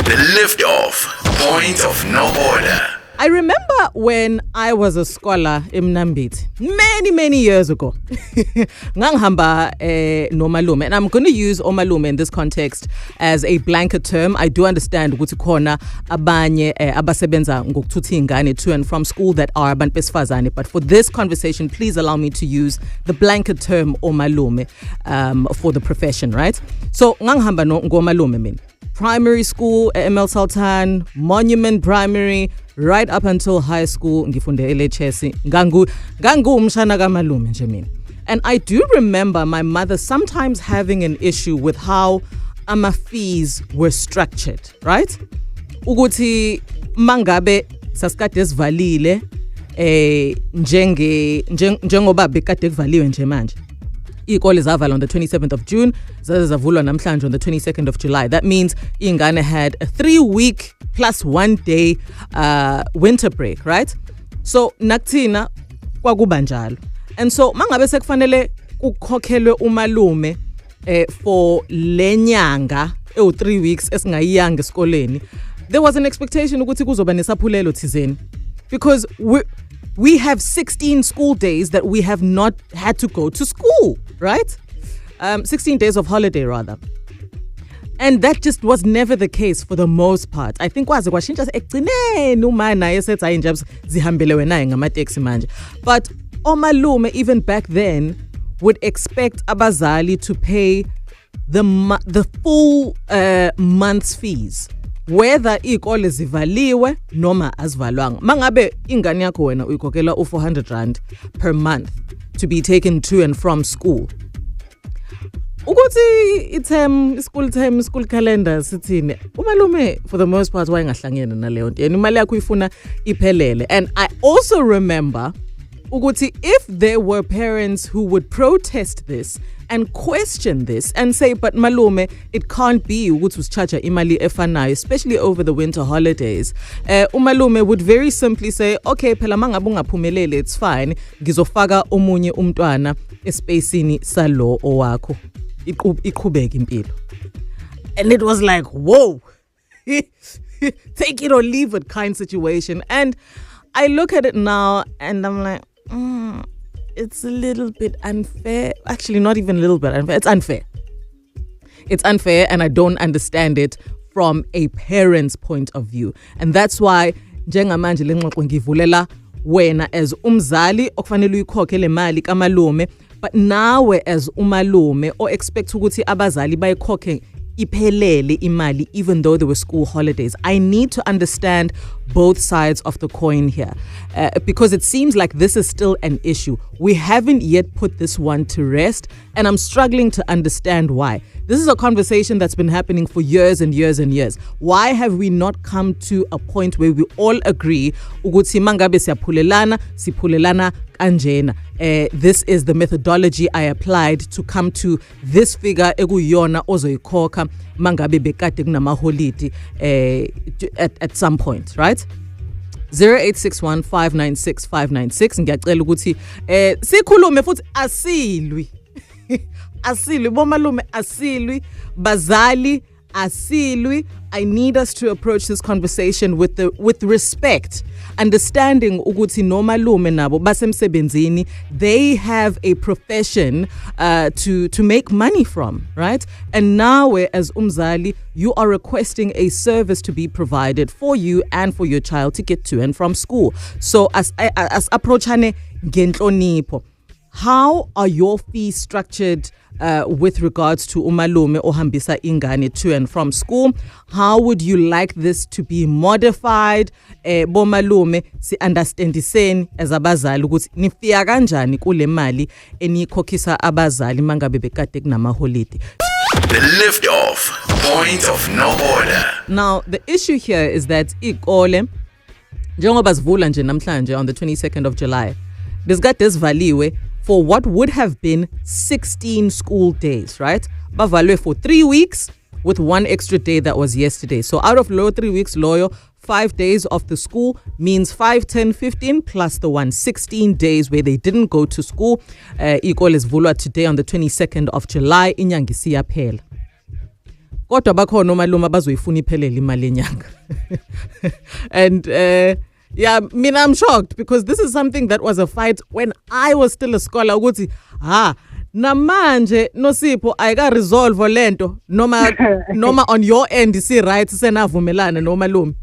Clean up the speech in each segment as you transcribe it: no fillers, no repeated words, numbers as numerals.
The Liftoff. Point of no order. I remember when I was a scholar in Mnambithi many years ago. Ngangihamba nomalume, and I'm going to use omalume in this context as a blanket term. I do understand ukuthi khona abanye abasebenza ngokuthutha ingane to and from school that are abantu besifazane, but for this conversation, please allow me to use the blanket term omalume for the profession, right? So ngangihamba ngomalume mina. Primary school, ML Sultan, Monument Primary, right up until high school, ngifunde LHS, gangu umshana kamalume nje mina. And I do remember my mother sometimes having an issue with how ama fees were structured, right? Ukuthi mangabe sasikade sivalile njengoba bekade kuvaliwe nje manje. Iy'kole zavala on the 27th of June, zavulwa namhlanje on the 22nd of July. That means ingane had a 3-week plus 1 day winter break, right? So nakuthina kwakuba njalo. And so mangabe sekufanele kukhokhelwe umalume for lenyanga 3 weeks esingayiyanga esikoleni, there was an expectation ukuthi kuzoba nesaphulelo thizeni, because we have 16 school days that we have not had to go to school, right? 16 days of holiday rather. And that just was never the case for the most part. I think kwaze kwashintsha ekugcineni uma naye sethi hayi nje zihambele wena ngamateksi manje. But omalume even back then would expect abazali to pay the full month's fees, whether ikole zivaliwe noma azivalwanga. Mangabe ingane yakho wena uyikhokhela u400 per month to be taken to and from school, ukuthi school calendar sithini, umalume for the most part wayengahlangene naleyo nto, yani imali yakho ifuna iphelele. And I also remember ukuthi if there were parents who would protest this and question this and say, but malume, it can't be ukuthi usicharge imali efanayo, especially over the winter holidays, umalume would very simply say, okay, phela mangabe ungaphumelele, it's fine, ngizofaka omunye umntwana espacini salo owakho, iqhubeke impilo. And it was like, whoa, take it or leave it kind situation. And I look at it now and I'm like, it's a little bit unfair. Actually, not even a little bit unfair. It's unfair. It's unfair, and I don't understand it from a parent's point of view. And that's why njengamanje le ngxoxo ngivulela wena as umzali okufanele uyikhokhele imali kamalume, but nawe as umalume o expect ukuthi abazali bayikhokhe iphelele imali even though there were school holidays. I need to understand both sides of the coin here because it seems like this is still an issue. We haven't yet put this one to rest, and I'm struggling to understand why. This is a conversation that's been happening for years and years and years. Why have we not come to a point where we all agree ukuthi mangabe siyaphulelana kanjena? This is the methodology I applied to come to this figure ekuyona ozoyikhokha mangabe bekade kunamaholidi at some point, right? 0861-596-596. Ngiyacela ukuthi sikhulume futhi asilwi. Asilwi bomalume, asilwi bazali, asilwi. I need us to approach this conversation with respect, understanding ukuthi nomalume nabo basemsebenzini, they have a profession to make money from, right? And now as umzali, you are requesting a service to be provided for you and for your child to get to and from school. So as approachane ngenhlonipho, how are your fees structured with regards to umalume ohambisa ingane to and from school? How would you like this to be modified? Bomalume si understandiseni as abazali ukuthi nifika kanjani kule mali enikhokhisa abazali mangabe bekade kunamaholidi. The Liftoff. Point of no order. Now the issue here is that ikole njengoba zivula nje namhlanje on the 22nd of July, bezikade zivaliwe for what would have been 16 school days, right? Bavalwe for 3 weeks with 1 extra day that was yesterday. So out of low 3 weeks, loyal 5 days of the school means 5, 10, 15 plus the 16 days where they didn't go to school. Ikole zivulwa today on the 22nd of July. Inyanga isiyaphela. kodwa bakhona omalume abazoyifuna iphelele imali enyanga. And yeah, mina I'm shocked because this is something that was a fight when I was still a scholar ukuthi namanje Nosipho ayika resolve lento noma on your end si right senavumelana nomalume.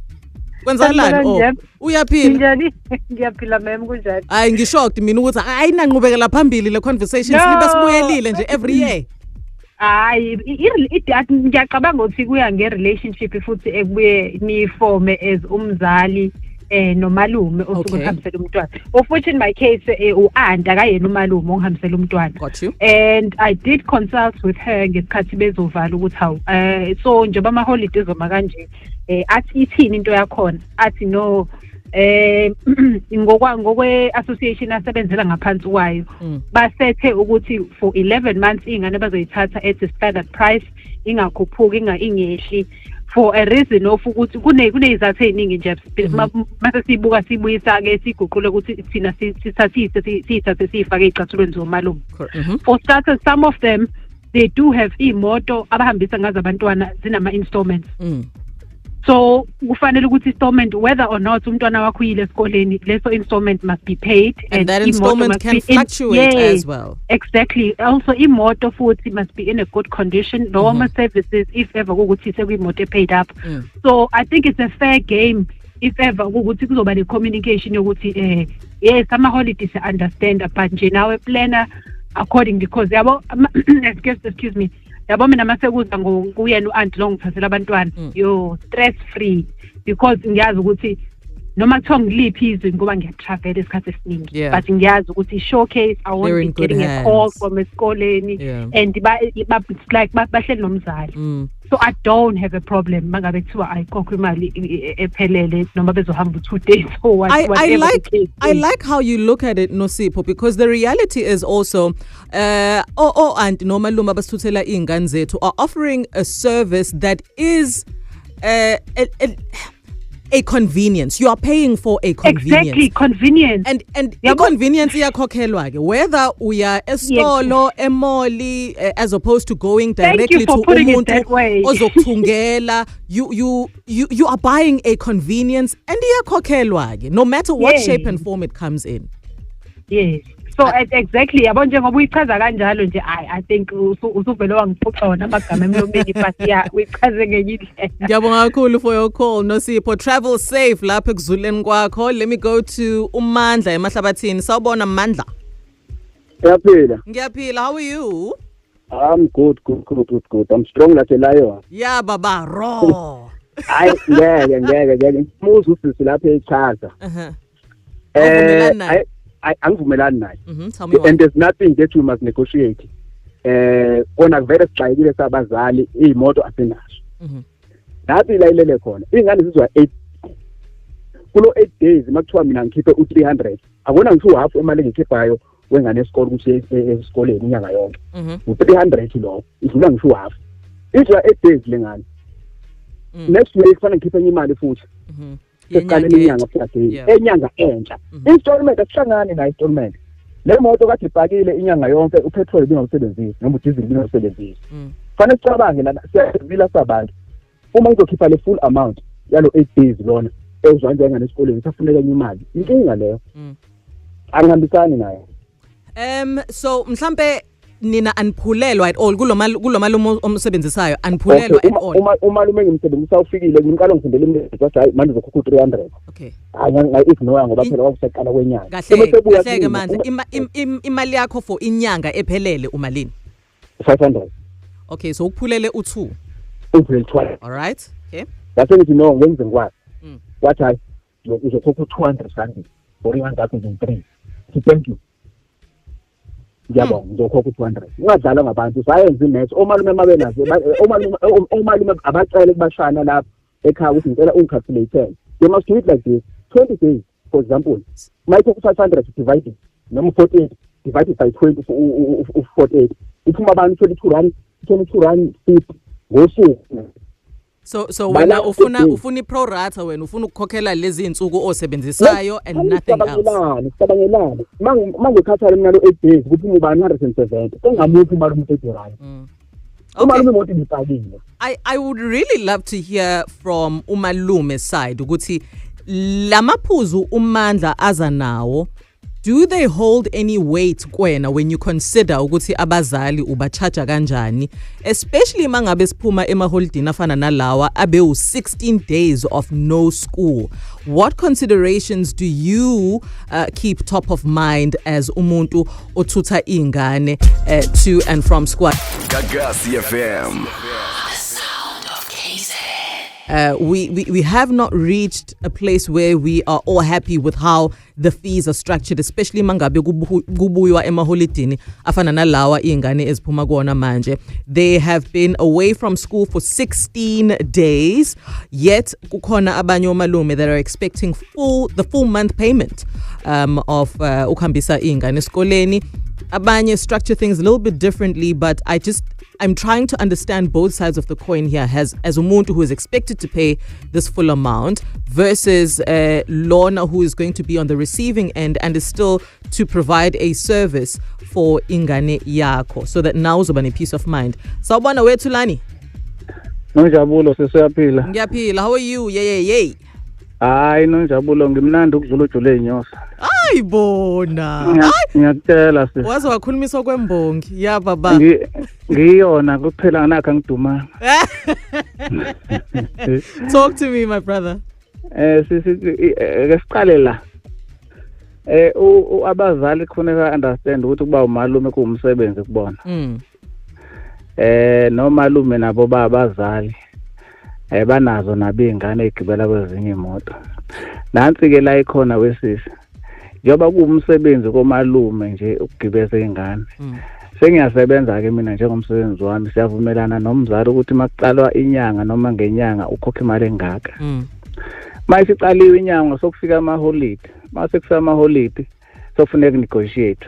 Kwenzakalani uyaphila? Ngiyaphila mem kunjani? Hayi ngishocked mina ukuthi ayinanqubekela phambili le conversation sibe sibuyelile nje every year. Hayi ngiyacabanga ukuthi kuya nge-relationship futhi ekubuye niforme as umzali nomalume osukuhambisela umntwana. Of which in my case u-aunt akayena umalume ongihambisela umntwana. Got you. And I did consult with her ngesikhathi bezovala ukuthi hawu so njengoba ama-holidays oma kanje athi ithini into yakhona athi no ngokwe-association asebenzela ngaphansi kwayo basethe ukuthi for 11 months ingane bazoyithatha at a standard price ingakhuphuki ingehli for a reason of ukuthi kunezathu eziningi nje mase sibuka sibuyisa-ke siguqule ukuthi thina siyithathe siyifake ey'cathulweni zomalume. For starters, some of them they do have imoto abahambisa ngazo abantwana zinama-installments. So kufanele ukuthi installment whether or not umntwana wakho uyile esikoleni leso installment must be paid and that installment can fluctuate as well. Exactly. Also imoto futhi must be in a good condition. Normal services if ever ukuthi sekuyimoto paid up. So I think it's a fair game if ever ukuthi kuzoba le communication yokuthi yes ama holidays I understand but nje nawe planner according because yabo excuse me yabo mina masekuza nguyena uaunt lo ngiphathela abantwana yo stress free because ngiyazi ukuthi noma kuthiwa ngiliphi izwe ngoba ngiyatravel esikhathi esiningi but ngiyazi ukuthi showcase I won't be getting a call from esikoleni and like bahleli nomzali. So I don't have a problem mangabe kuthiwa ayikhokho imali ephelele noma bezohamba 2 days or whatever. I like how you look at it Nosipho because the reality is also aunt nomalume abasithuthela iy'ngane zethu are offering a service that is a convenience. You are paying for a convenience. Exactly, convenience. And inconvenience iyakhokhelwa ke whether uya esitolo emoli as opposed to going directly to umuntu ozokuthungela you are buying a convenience and iyakhokhelwa ke no matter what shape and form it comes in. Yes. So exactly yabo njengoba uyichaza kanjalo nje I think usuvele wangiphuca wona amagama emlomeni but uyichaze ngenye indlela. Ngiyabonga kakhulu for your call Nosipho. Travel safe lapha ekuzuleni kwakho. Let me go to uMandla eMahlabathini. Sawubona Mandla. Ngiyaphila. How are you? I'm good. I'm strong like a lion. Yeah baba raw. Hayi ngeke muzu usisi lapha echaza. Angivumelani naye. And there's nothing that you must negotiate. Kona vele sixayekile sabazali imoto asinazo. Nathi la ilele khona. Ingane zizwa 8 kulo 8 days makuthiwa mina ngikhiphe u300. Akona ngithi half imali engikhiphayo wengane esikole ukuthi esikoleni inyanga yonke. U300 lo. Idlula ngisho half. Izwa 8 days lengane. Next week kufanele ngikhiphe imali futhi. Enyanga futhi enyanga entsha installment akuhlangani na installment le moto kade ibhakile inyanga yonke upetrol bingawusebenzisi noma udizili bingawusebenzisi fanele sicabange lana siyavila sabantu uma ngizokhipha le full amount yalo 8 days lona ezwa njengane esikoleni safuneka enye imali inkinga leyo angihambisani nayo. So mhlambe nina aniphulelwa at all kulomalume omsebenzisayo aniphulelwa at all. Umalume ngimsebenzisa ufikile ngimqala ngifundele imali kodwa hayi manje uzokhokha 300. Okay. Hayi ignore ngoba phela wakusaqala kwenyanga. Kahle manje imali yakho for inyanga ephelele umalini 500. Okay, so ukuphulele u2. Uphulele 12. All right. Okay. That's what you know ngenze ngwathi. What I uzokhokha 200 rand for 1003. Thank you. Ngiyabonga ngizokhokha 200 ungadlala ngabantu sayenza imatch omalume mabenazo omalume abacela kubashana lapha ekhaya ukuthi ngicela ungicalculate they must do it like this 20 days for example might take 500 divided noma 48 divided by 20 48 iphuma abantu 22 rand 50 ngosuku. So wena ufuna i-pro rata wena ufuna ukukhokhela lezi insuku osebenzisayo and nothing else. Sicabangelana mangikhathala mina lo 8 days ukuthi uba 170 engamuphi imali umuntu 30 rand. Umalume imoto ibipakile. I would really love to hear from umalume's side ukuthi lamaphuzu uMandla azanawo, do they hold any weight kwena when you consider ukuthi abazali ubachaja kanjani, especially mangabe siphuma emaholidini afana nalawa abe 16 days of no school? What considerations do you keep top of mind as umuntu othutha ingane to and from school? Gagasi FM. We have not reached a place where we are all happy with how the fees are structured, especially mangabe kubuywa emaholidini afana nalawa ingane eziphuma kuona manje. They have been away from school for 16 days, yet kukhona abanye omalume that are expecting the full month payment of ukuhambisa ingane esikoleni. Abanye structure things a little bit differently, but I'm trying to understand both sides of the coin here as umuntu who is expected to pay this full amount versus Lorna, who is going to be on the receiving end and is still to provide a service for ingane yakho, so that now uzoba ne-peace of mind. Sawubona wethu Lani. Nonjabulo sesiyaphila. Ngiyaphila. How are you? Yay. Hayi nonjabulo ngimnandi ukuzula ujule inyosa. Hayi bona. Ngiyakutshela sis. Waze wakhulumiswa kwembongi. Ya baba. Ngiyona kuphela nakho ngiduma. Talk to me my brother. Siqale la. Abazali kufuneka understand ukuthi kuba umalume kuumsebenzi kubona. Nomalume nabo babazali. Banazo nabingane igibela kwezinye imoto. Nansi ke la ikhona wesisi. Njoba kuumsebenzi komalume nje ukugibeza ingane. Sengiyasebenza ke mina njengomsebenzi wami, siyavumelana nomzali ukuthi makuqalwa inyanga noma ngenyanga ukhokhe imali engaka. Mase siqaliwe inyanga sokufika ama-holiday. Mase kufika ama-holiday sokufuneka negotiate.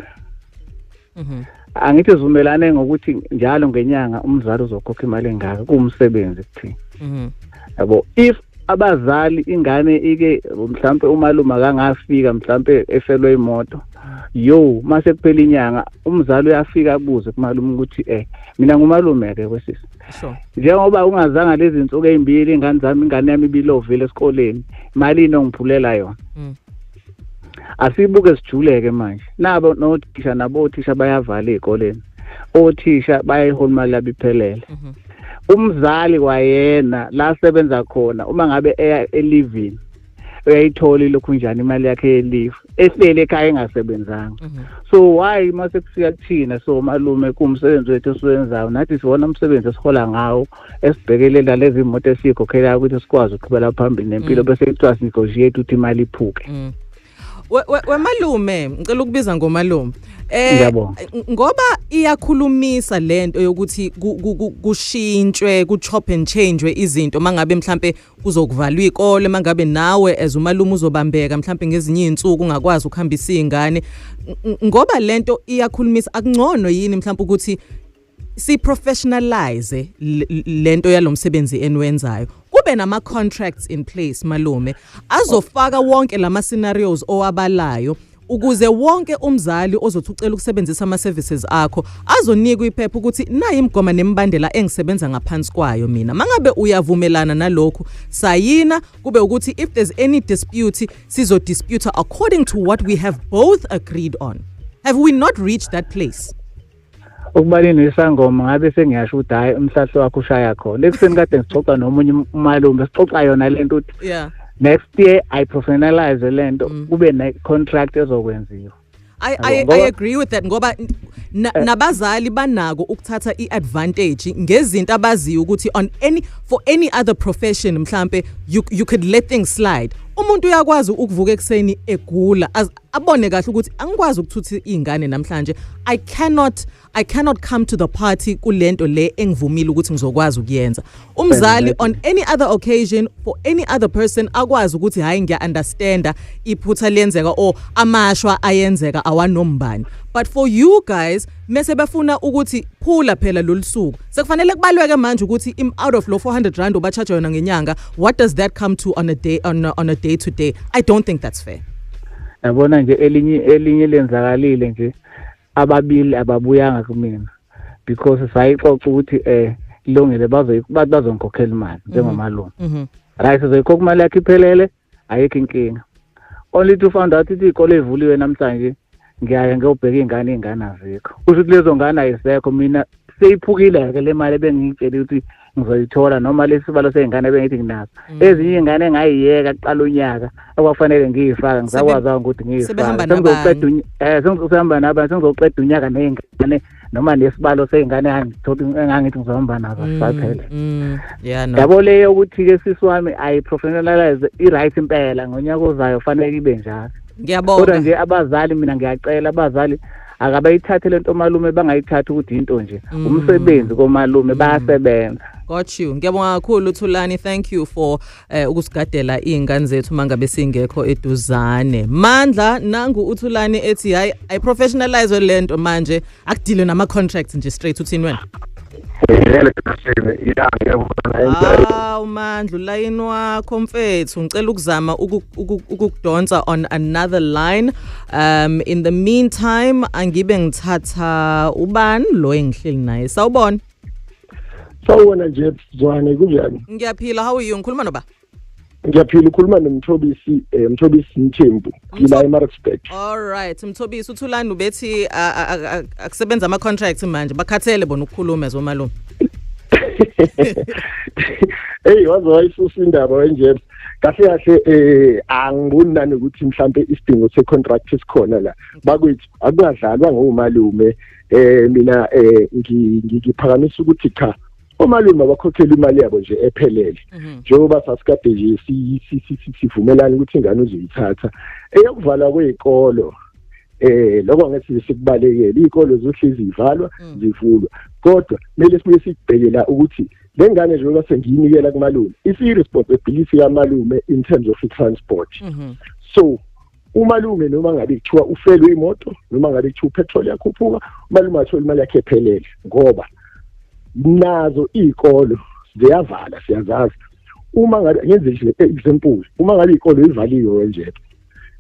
Angithi sivumelane ngokuthi njalo ngenyanga umzali uzokhokha imali engaka kuumsebenzi kuthini. Yabo, if abazali ingane ike mhlambe umalume akangafika mhlambe efelwe imoto, mase kuphela inyanga umzali uyafika abuze kumalume ukuthi mina ngumalume ke kwesisi. Sure. Njengoba ungazanga lezi zinsuku ezimbili ingane yami ibilovile esikoleni, imali inongiphulela yona. Asibuke sijuleke manje. Nabo nothisha nabothisha bayavala ezikoleni. Othisha bayayihola imali labiphelele. Umzali wayena la sebenza khona uma ngabe eya elivini uyayithola lokhu njani imali yakhe yelive ehlele ekhaya engasebenzanga. So why mase kufika kuthina so malume kumsebenzi wethu esiwenzayo nathi sibona umsebenzi esihola ngawo esibhekelela lezi imoto esikhokhela ukuthi sikwazi ukuqhubela phambili nempilo bese kuthiwa negotiate ukuthi imali iphuke. Wemalume ngicela ukubiza ngomalume. Ngoba iyakhulumisa lento yokuthi kushintshwe ku-chop and change izinto mangabe mhlambe kuzokuvalwa ikole, mangabe nawe as umalume uzobambeka mhlambe ngezinye izinsuku ungakwazi ukuhambisa ingane. Ngoba lento iyakhulumisa, akungcono yini mhlambe ukuthi si professionalize lento yalomsebenzi enwenzayo, kube nama contracts in place malume azofaka wonke lama scenarios owabalayo ukuze wonke umzali ozothucela ukusebenzisa ama services akho azonikwa iphepha ukuthi nayi imigoma nemibandela engisebenza ngaphansi kwayo mina. Mangabe uyavumelana nalokho sayina, kube ukuthi if there's any dispute sizo dispute according to what we have both agreed on. Have we not reached that place? Ukubalini isangoma ngabe sengiyasho ukuthi hayi umhlahlo wakho ushaya khona. Ekuseni kade ngixoxa nomunye umalume sixoxa yona lento ukuthi next year I professionalize lento kube ne contract ezokwenziwa. I agree with that ngoba nabazali banako ukuthatha iadvantage ngezinto abaziyo ukuthi for any other profession mhlambe you could let things slide. Umuntu uyakwazi ukuvuka ekseni egula abone kahle ukuthi angikwazi ukuthutha ingane namhlanje. I cannot come to the party kulento le engivumile ukuthi ngizokwazi ukuyenza. Umzali on any other occasion for any other person akwazi ukuthi hayi ngiya understanda iphutha lenzeka or amashwa ayenzeka awanombani. But for you guys mase bafuna ukuthi phula phela lolisuku sekufanele kubalweke manje ukuthi out of lo 400 rand obachaja yona ngenyanga, what does that come to on a day to day? I don't think that's fair. Yabona nje elinye lenzakalile nje ababili ababuyanga kumina. because sayixoxa ukuthi ilungile bazongikhokhela imali njengomalume. Right, sizoyikhokha imali yakhe iphelele ayikho inkinga. Only to find out ukuthi ikole evuliwe namhlanje ngiyaya ngiyobheka ingane azikho. Kusho ukuthi lezo ngane ayisekho mina seyiphukile ke le mali bengiyitshela ukuthi ngizoyithola noma lesibalo sezingane bengithi nginazo. Ezinye ingane engayiyeka kuqala unyaka akwafanele ngiyifaka ngizakwazi ukuthi ngiyifaka. Sengizohamba nabantu sengizoqeda unyaka nezingane noma nesibalo sezingane engangithi ngizohamba nazo saphela. Yeah no. Yabo leyo ukuthi ke sisi wami ayi professionalize i-right impela ngonyaka ozayo fanele ibe njalo. Ngiyabonga. Kodwa nje abazali mina ngiyacela abazali akabayithathe lento omalume bangayithatha ukuthi into nje umsebenzi komalume bayasebenza. Got you. Ngiyabonga kakhulu Thulani, thank you for ukusigadela izingane zethu mangabe singekho eduzane. Mandla nangu uThulani ethi hayi I professionalize lento manje akudile nama contracts nje straight uthini wena? Mandla line wakho mfethu ngicela ukuzama ukukudonsa on another line. In the meantime angibe ngithatha ubani lo engihleli naye. Sawubona. Sawubona nje Zwane kunjani? Ngiyaphila, how are you? Ngikhuluma noba? Ngiyaphila ukhuluma noMthobisi Mthembu ngila eMaritzburg. All right, Mthobisi uThulani ubethi akusebenza ama contracts manje bakhathele bona ukukhuluma zomalume. Hey wazwayisusa indaba wenje kahle angiboni nani ukuthi mhlambe isidingo secontract sikhona la bakwethu akungadlalwa ngomalume mina ngiphakamisa ukuthi cha omalume abakhokhela imali yabo nje ephelele njengoba sasikade nje sivumelana ukuthi ingane uzoyithatha eyokuvala kwezikolo lokho ngethi sikubalekele izikolo zohlezi zivalwa zivulwa kodwa kumele sibuye sibhekela ukuthi lengane njengoba sengiyinikela kumalume isi-responsibility yamalume in terms of transport. So umalume noma ngabe kuthiwa ufelwe imoto noma ngabe kuthiwa upetrol yakhuphuka umalume athola imali yakhe ephelele ngoba nazo izikolo ziyavala siyazazi uma ngabe ngenze nje example uma ngabe izikolo zivaliwe nje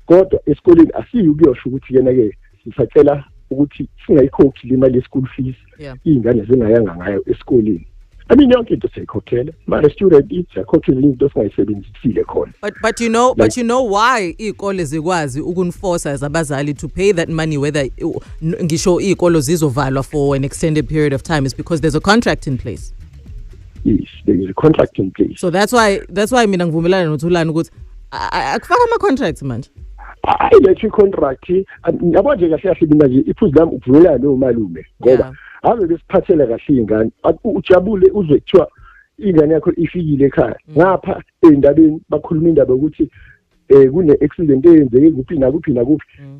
kodwa esikoleni asiyi ukuyosho ukuthi yena ke sisacela ukuthi singayikhokhi imali ye-school fees izingane zingayanga ngayo esikoleni. I mean yonke into seyikhokhela manje student iyakhokha izinto singayisebenzisile khona. But you know why izikole zikwazi ukunforce as abazali to pay that money whether ngisho izikolo zizovalwa for an extended period of time is because there's a contract in place. Yes, there is a contract in place. So that's why mina ngivumelana noThulani ukuthi akufaka ama contracts manje. Ayilethi contract yabo nje kahle kahle mina nje iphuzu lami ukuvumelana nomalume ngoba ave besiphathele kahle ingane ujabule uzwe kuthiwa ingane yakho ifikile ekhaya ngapha endabeni bakhuluma indaba ukuthi kune accident eyenzeke kuphi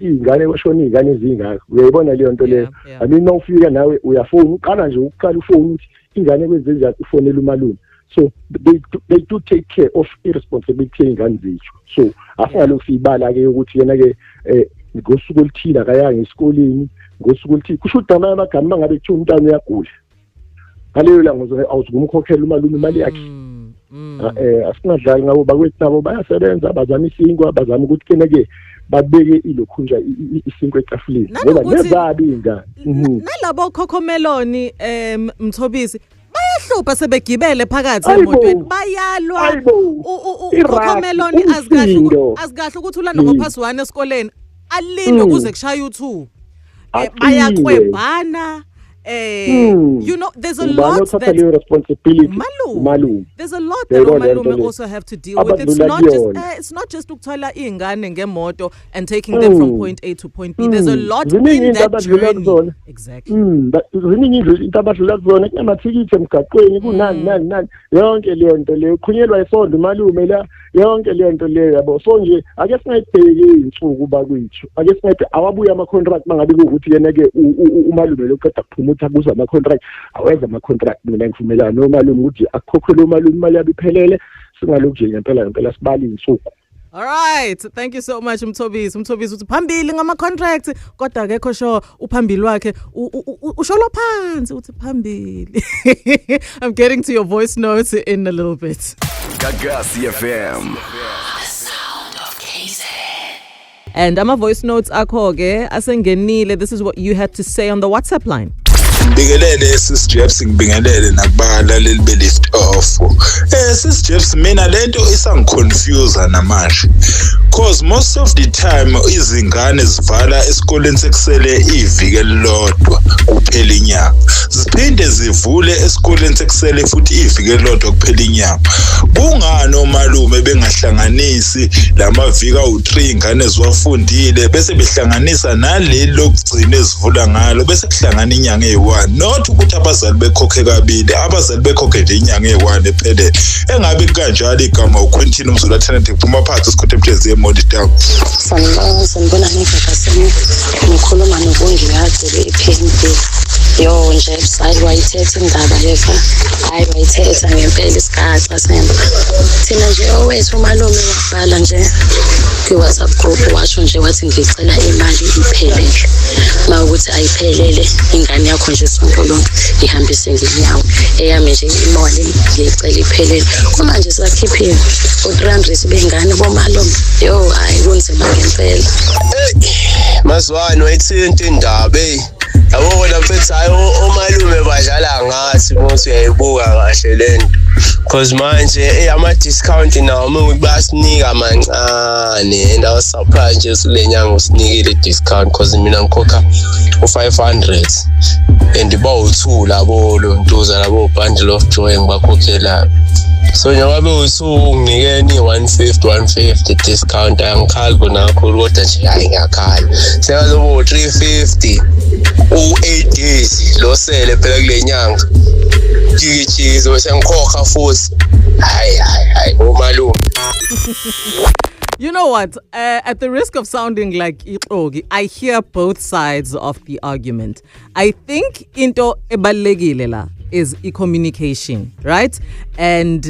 ingane washona izingane ezingaka uyayibona leyo nto leyo. I mean nawufika nawe uyafona uqala nje ukuqala ufone ukuthi ingane kwenze njani ufonela umalume. So they do take care of irresponsibility ingane zethu. So asingalokhu sibala ke ukuthi yena ke ngosuku oluthile akayanga esikoleni ngosuku oluthile kusho ukuthi amagama mangabe kuthiwa umntwana uyagula ngaleyo langozo awuzumkhokhela umalume imali yakhe. Asingadlali ngabo bakwethu nabo bayasebenza bazama isingwa bazama ukuthi keneke babeke ilokhunja isinkwe etafuleni ngoba nezabi ingane. Nalabo khokhomeloni Mthobisi bayahlupha sebegibele phakathi emotweni bayalwa ukhokhomeloni azikahle ukuthi ulanda ngophasi 1 esikoleni alinde kuze kushaya u2 bayakwebhana. You know, there's a lot that Malume. There's a lot that Malume also have to deal with. It's not just ukuthola ingane ngemoto and taking them from point A to point B. There's a lot in that journey. Exactly. Ziningi into abadlula kuzona kunamathikithi emgaqweni kunani yonke leyo nto leyo khunyelwa isonto Malume la yonke leyo nto leyo yabo. So nje ake singayibheki insuku bakwethu ake singabe awabuya ama contract mangabe ukuthi yena ke umalume lokuqeda kuphuma kuza ama contract awenza ama contract mina ngivumelana nomalume ukuthi akukhokhele umalume imali yabiphelele singalokhu nje ngempela sibali insuku. All right, thank you so much Mthobisi uthi phambili ngama contracts kodwa akekho sure uphambili wakhe usholo phansi uthi phambili. I'm getting to your voice notes in a little bit. Gagasi FM. And ama voice notes akho ke asengenile. This is what you had to say on the WhatsApp line. Ngibingelele sis Jebs, ngibingelele nakubalaleli be-lift off. Sis Jebs, mina lento isangiconfuse namanje. Cause most of the time izingane zivala esikoleni sekusele iviki elilodwa kuphela inyanga. Ziphinde zivule esikoleni sekusele futhi iviki elilodwa kuphela inyanga. Kungani omalume bengahlanganisi lamaviki awu3 ingane ziwafundile bese behlanganisa naleli lokugcina ezivula ngalo bese kuhlangana inyanga eyi1, not ukuthi abazali bekhokhe kabili, abazali bekhokhe nje inyanga eyi1 ephelele. Engabe kanjalo igama uQuentin Mzulu alternative phuma phansi isikhothi emhlezi emodi down. Sanibona ngikhathasini ngikhuluma nobongikazi bePNP. Yo nje hayi wayithetha indaba yeva, hayi wayithetha ngempela isikhathi semba. Thina nje owethu umalume wabhala nje kwi-WhatsApp group washo nje wathi ngicela imali iphelele. Mawukuthi ayiphelele ingane yakho nje sonke lonke ihambise ngenyawo. Eyami nje imali ngicela iphelele. Kumanje sakhiphiwe u300 bengane bomalume. Yo hayi kunzima ngempela. Mazwani wayithinta indaba yabo la mfethu hayi omalume badlala ngathi mose uyayibuka kahle lento because manje ama discount nawo basinika mancane and I was surprised nje kulenyanga usinikile discount because mina ngikhokha u500 and bawu2 labo lontuza labo bundle of joy ngibakhokhela. So njengoba bewu2 nginikeni 150 discount angikhali bonakhulu kodwa nje hayi ngiyakhala. Sekazobo 350 u8 days lo sele phela kule nyanga. Jikichizo sengikhokha futhi. Hayi omalume. You know what? At the risk of sounding like Ixogi, I hear both sides of the argument. I think into ebalekile la is communication, right? And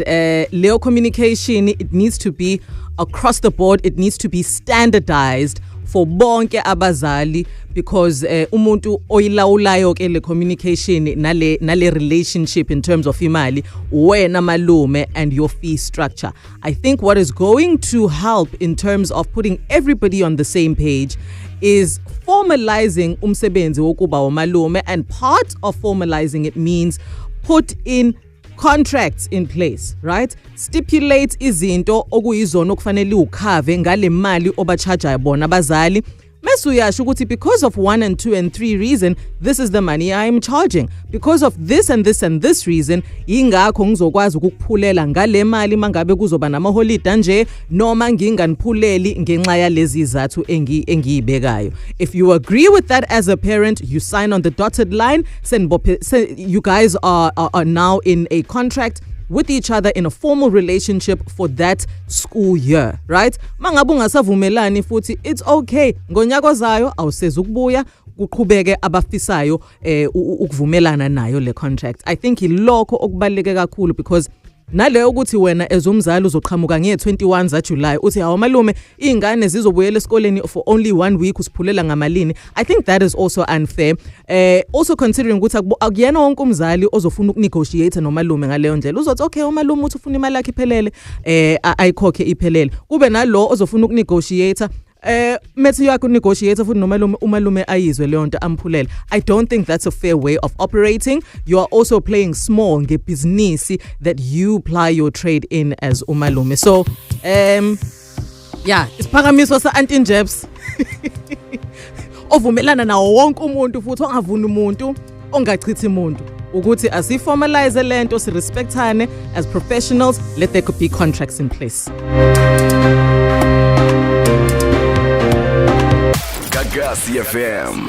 Leo communication, it needs to be across the board. It needs to be standardized for bonke abazali because umuntu oyilawulayo ke le communication nale relationship in terms of imali wena malume and your fee structure. I think what is going to help in terms of putting everybody on the same page is formalizing umsebenzi wokuba umalume, and part of formalizing it means put in contracts in place, right? Stipulate izinto okuyizona okufanele ukhave ngale mali obachaja bona abazali. Mase uyasho ukuthi because of 1 and 2 and 3 reason, this is the money I am charging. Because of this and this and this reason, ingakho ngizokwazi ukukuphulela ngale mali mangabe kuzoba namaholida nje noma nginganiphuleli ngenxa yalezi izathu engiyibekayo. If you agree with that as a parent, you sign on the dotted line. You guys are now in a contract with each other in a formal relationship for that school year, right? Mangabe ungasavumelani futhi, it's okay. Ngonyaka ozayo awuseza ukubuya kuqhubeke abafisayo ukuvumelana nayo le contract. I think ilokho okubaleke kakhulu because naleyo ukuthi wena ezumzali uzoqhamuka nge21 zaJuly uthi hawo malume ingane zizobuyela esikoleni for only 1 week usiphulela ngamalini. I think that is also unfair. Also considering ukuthi akuyena wonke umzali ozofuna ukunegotiate nomalume ngaleyo ndlela. Uzothi okay umalume uthi ufuna imali yakhe iphelele ayikhokhe iphelele. Kube nalo ozofuna ukunegotiate methi yakho negotiate futhi nomalume umalume ayizwe leyo nto amphulele. I don't think that's a fair way of operating. You are also playing small ngebusiness that you ply your trade in as umalume. So yeah, isiphakamiso sa Auntie Jebs ovumelana nawo wonke umuntu futhi ongavuna umuntu ongachithi umuntu ukuthi asiformalize lento, si respectane as professionals, let there be contracts in place. Gagasi FM.